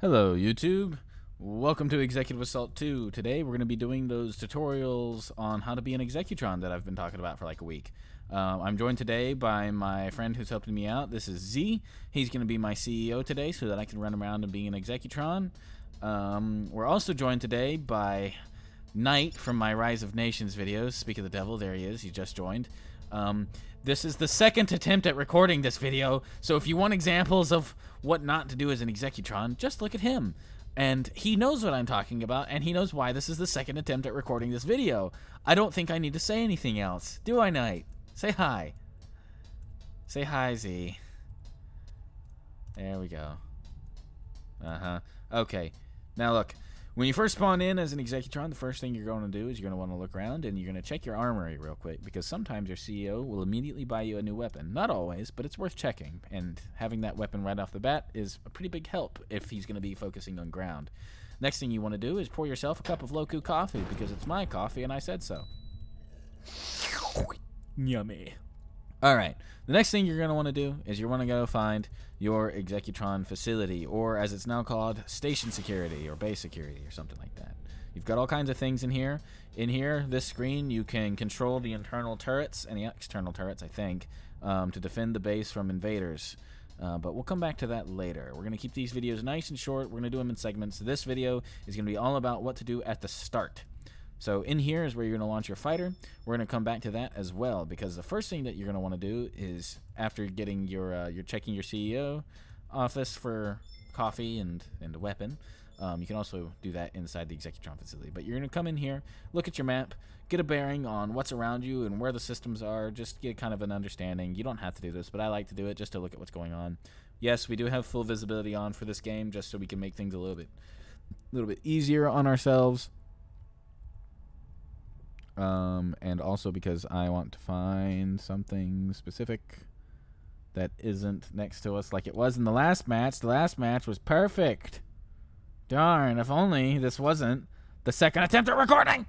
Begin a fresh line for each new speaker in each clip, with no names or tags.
Hello YouTube, welcome to Executive Assault 2. Today we're going to be doing those tutorials on how to be an Executron that I've been talking about for like a week. I'm joined today by my friend who's helping me out. This is Z. He's going to be my CEO today so that I can run around and be an Executron. We're also joined today by Knight from my Rise of Nations videos. Speak of the devil, there he is, he just joined. This is the second attempt at recording this video, so if you want examples of what not to do as an Executron, just look at him. And he knows what I'm talking about, and he knows why this is the second attempt at recording this video. I don't think I need to say anything else. Do I, Knight? Say hi. Say hi, Z. There we go. Okay. Now look. When you first spawn in as an Executron, the first thing you're going to do is you're going to want to look around and you're going to check your armory real quick, because sometimes your CEO will immediately buy you a new weapon. Not always, but it's worth checking, and having that weapon right off the bat is a pretty big help if he's going to be focusing on ground. Next thing you want to do is pour yourself a cup of Loku coffee, because it's my coffee and I said so. Yummy. Alright, the next thing you're going to want to do is you want to go find your Executron facility, or as it's now called, station security or base security or something like that. You've got all kinds of things in here. In here, this screen, you can control the internal turrets and the external turrets, I think, to defend the base from invaders. But we'll come back to that later. We're going to keep these videos nice and short. We're going to do them in segments. This video is going to be all about what to do at the start. So in here is where you're going to launch your fighter. We're going to come back to that as well, because the first thing that you're going to want to do is, after getting your you're checking your CEO office for coffee and a weapon. You can also do that inside the Executron facility. But you're going to come in here, look at your map, get a bearing on what's around you and where the systems are, just get kind of an understanding. You don't have to do this, but I like to do it just to look at what's going on. Yes, we do have full visibility on for this game, just so we can make things a little bit easier on ourselves. And also because I want to find something specific that isn't next to us like it was in the last match. The last match was perfect. Darn, if only this wasn't the second attempt at recording.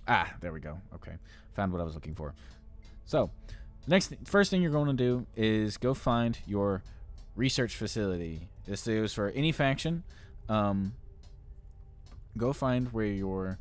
Ah, there we go. Okay, found what I was looking for. So, first thing you're going to do is go find your research facility. This is for any faction. Go find where your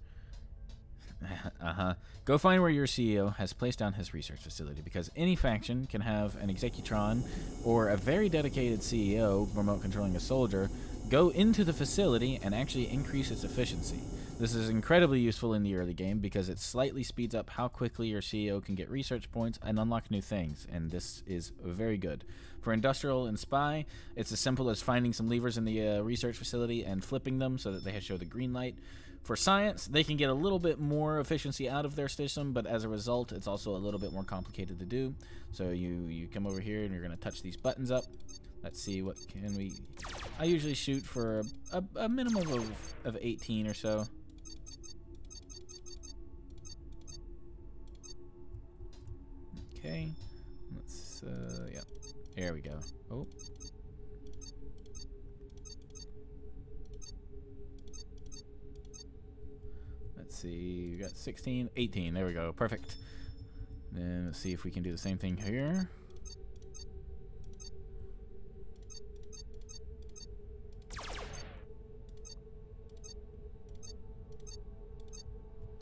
go find where your CEO has placed down his research facility, because any faction can have an Executron or a very dedicated CEO remote controlling a soldier go into the facility and actually increase its efficiency. This is incredibly useful in the early game because it slightly speeds up how quickly your CEO can get research points and unlock new things, and this is very good. For industrial and spy, it's as simple as finding some levers in the research facility and flipping them so that they show the green light. For science, they can get a little bit more efficiency out of their system, but as a result, it's also a little bit more complicated to do. So you come over here and you're going to touch these buttons up. Let's see, what can we... I usually shoot for a minimum of 18 or so. Okay, let's, yeah, there we go. Oh. Let's see, we got 16, 18, there we go, perfect. Then let's see if we can do the same thing here.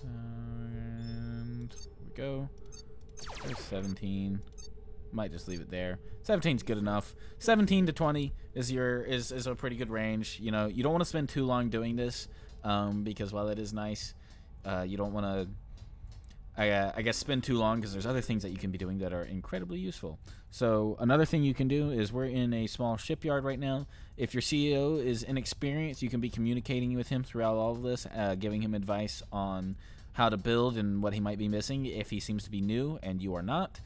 And here we go. There's 17. Might just leave it there. 17's good enough. 17 to 20 is a pretty good range. You know, you don't want to spend too long doing this, because while it is nice, you don't want to, I guess, spend too long, because there's other things that you can be doing that are incredibly useful. So another thing you can do is, we're in a small shipyard right now. If your CEO is inexperienced, you can be communicating with him throughout all of this, giving him advice on how to build and what he might be missing if he seems to be new and you are not.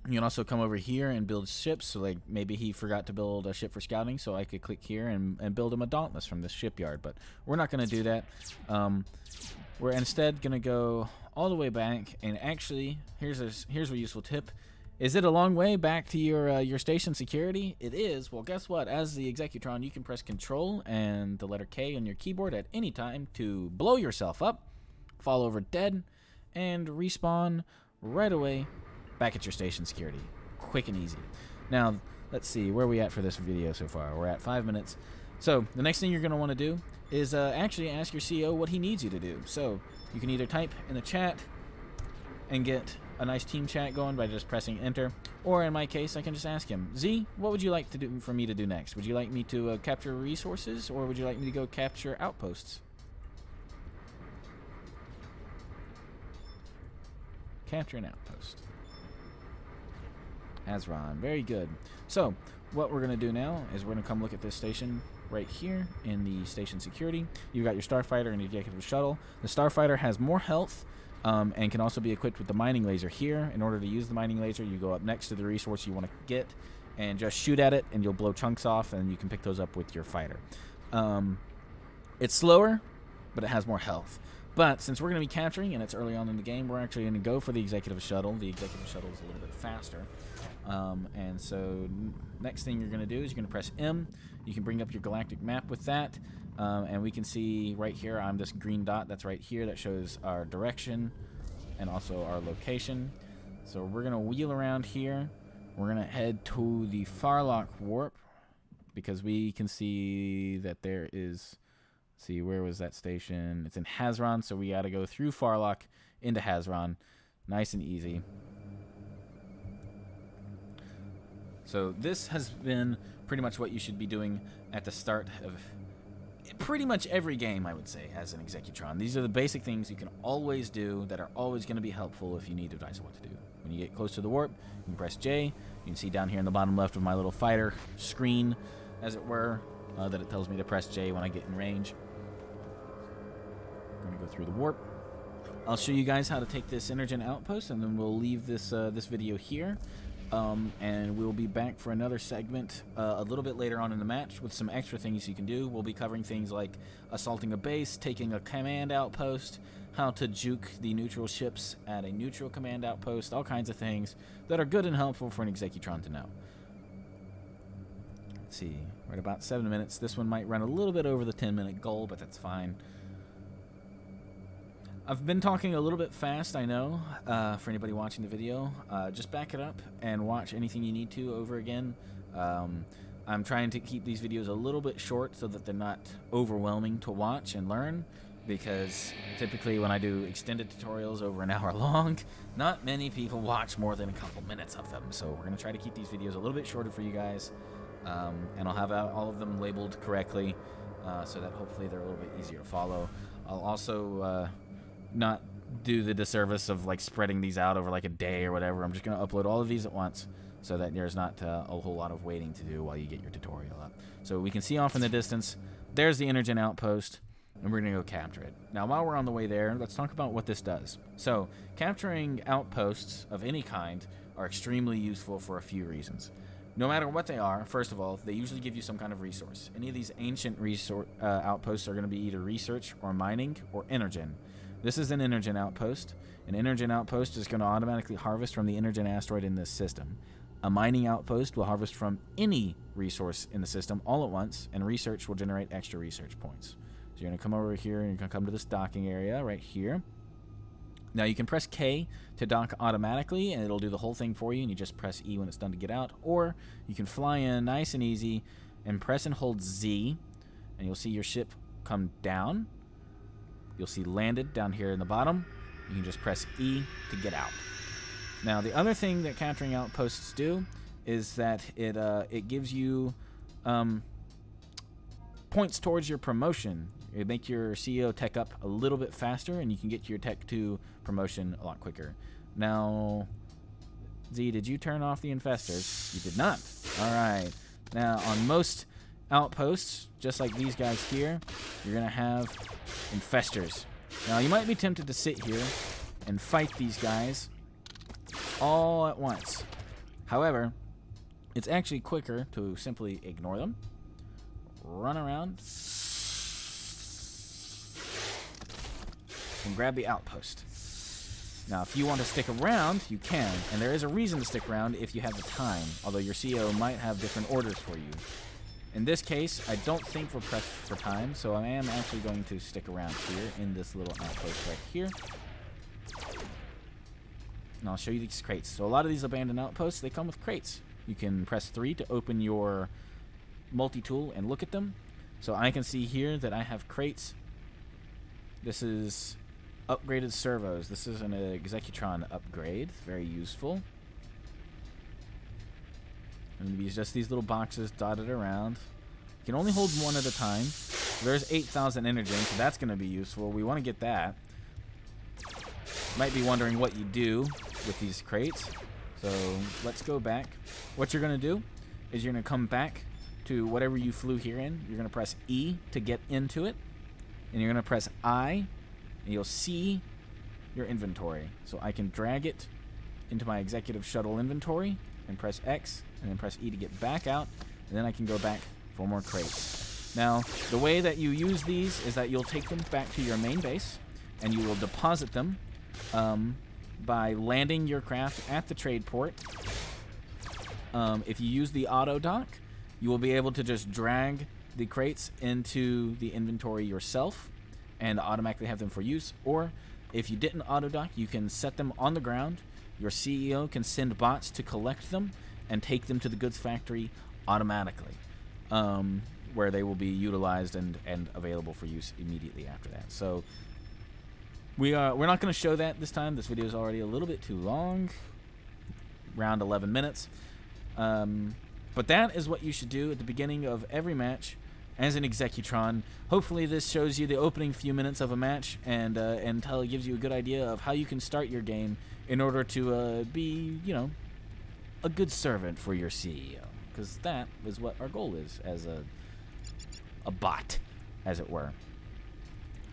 You can also come over here and build ships. So like maybe he forgot to build a ship for scouting, so I could click here and build him a Dauntless from this shipyard. But we're not going to do that. We're instead going to go all the way back, and actually here's a useful tip. Is it a long way back to your station security? It is. Well, guess what? As the Executron, you can press Control and the letter K on your keyboard at any time to blow yourself up, fall over dead, and respawn right away back at your station security. Quick and easy. Now, let's see, where are we at for this video so far? We're at 5 minutes. So, the next thing you're going to want to do is actually ask your CEO what he needs you to do. So, you can either type in the chat and get a nice team chat going by just pressing enter, or in my case, I can just ask him, Z, what would you like to do for me to do next? Would you like me to capture resources, or would you like me to go capture outposts? Capture an outpost. Azron, very good. So, what we're going to do now is we're going to come look at this station right here in the station security. You've got your starfighter and executive shuttle. The starfighter has more health and can also be equipped with the mining laser here. In order to use the mining laser, you go up next to the resource you want to get and just shoot at it, and you'll blow chunks off, and you can pick those up with your fighter. It's slower, but it has more health. But since we're going to be capturing, and it's early on in the game, we're actually going to go for the executive shuttle. The executive shuttle is a little bit faster. And so next thing you're going to do is you're going to press M. You can bring up your galactic map with that. And we can see right here, I'm this green dot that's right here that shows our direction and also our location. So we're going to wheel around here. We're going to head to the Farlock warp because we can see that there is... See, where was that station? It's in Hazron, so we got to go through Farlock into Hazron. Nice and easy. So this has been pretty much what you should be doing at the start of pretty much every game, I would say, as an Executron. These are the basic things you can always do that are always going to be helpful if you need advice on what to do. When you get close to the warp, you can press J. You can see down here in the bottom left of my little fighter screen, as it were, that it tells me to press J when I get in range. I'm going to go through the warp. I'll show you guys how to take this Energen outpost, and then we'll leave this this video here. And we'll be back for another segment a little bit later on in the match with some extra things you can do. We'll be covering things like assaulting a base, taking a command outpost, how to juke the neutral ships at a neutral command outpost, all kinds of things that are good and helpful for an Executron to know. Let's see, we're at about 7 minutes. This one might run a little bit over the 10-minute goal, but that's fine. I've been talking a little bit fast, I know, for anybody watching the video. Just back it up and watch anything you need to over again. I'm trying to keep these videos a little bit short so that they're not overwhelming to watch and learn, because typically when I do extended tutorials over an hour long, not many people watch more than a couple minutes of them. So we're going to try to keep these videos a little bit shorter for you guys, and I'll have all of them labeled correctly so that hopefully they're a little bit easier to follow. I'll also... not do the disservice of like spreading these out over like a day or whatever. I'm just going to upload all of these at once so that there's not a whole lot of waiting to do while you get your tutorial up. So we can see off in the distance, there's the Energen outpost, and we're going to go capture it. Now, while we're on the way there, let's talk about what this does. So capturing outposts of any kind are extremely useful for a few reasons. No matter what they are, first of all, they usually give you some kind of resource. Any of these ancient outposts are going to be either research or mining or Energen. This is an Energen outpost. An Energen outpost is going to automatically harvest from the Energen asteroid in this system. A mining outpost will harvest from any resource in the system all at once, and research will generate extra research points. So you're going to come over here, and you're going to come to this docking area right here. Now you can press K to dock automatically, and it'll do the whole thing for you, and you just press E when it's done to get out. Or you can fly in nice and easy and press and hold Z, and you'll see your ship come down. You'll see landed down here in the bottom. You can just press E to get out. Now, the other thing that capturing outposts do is that it gives you points towards your promotion. It make your CEO tech up a little bit faster, and you can get to your tech 2 promotion a lot quicker. Now, Z, did you turn off the infestors? You did not. All right. Now, on most outposts, just like these guys here, you're going to have infestors. Now, you might be tempted to sit here and fight these guys all at once. However, it's actually quicker to simply ignore them, run around, and grab the outpost. Now, if you want to stick around, you can, and there is a reason to stick around if you have the time, although your CEO might have different orders for you. In this case, I don't think we're pressed for time, so I am actually going to stick around here in this little outpost right here. and I'll show you these crates. So a lot of these abandoned outposts, they come with crates. You can press 3 to open your multi-tool and look at them. So I can see here that I have crates. This is upgraded servos. This is an Executron upgrade. Very useful. And just these little boxes dotted around. You can only hold one at a time. There's 8,000 energy, so that's going to be useful. We want to get that. Might be wondering what you do with these crates. So let's go back. What you're going to do is you're going to come back to whatever you flew here in. You're going to press E to get into it. And you're going to press I, and you'll see your inventory. So I can drag it into my executive shuttle inventory and press X, and then press E to get back out, and then I can go back for more crates. Now, the way that you use these is that you'll take them back to your main base, and you will deposit them by landing your craft at the trade port. If you use the auto dock, you will be able to just drag the crates into the inventory yourself and automatically have them for use. Or if you didn't auto dock, you can set them on the ground. Your CEO can send bots to collect them and take them to the goods factory automatically, where they will be utilized and available for use immediately after that. So we're not going to show that this time. This video is already a little bit too long, around 11 minutes. But that is what you should do at the beginning of every match as an Executron. Hopefully this shows you the opening few minutes of a match and gives you a good idea of how you can start your game in order to be, you know, a good servant for your CEO. Because that is what our goal is as a bot, as it were.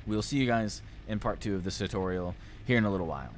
We'll see you guys in part 2 of this tutorial here in a little while.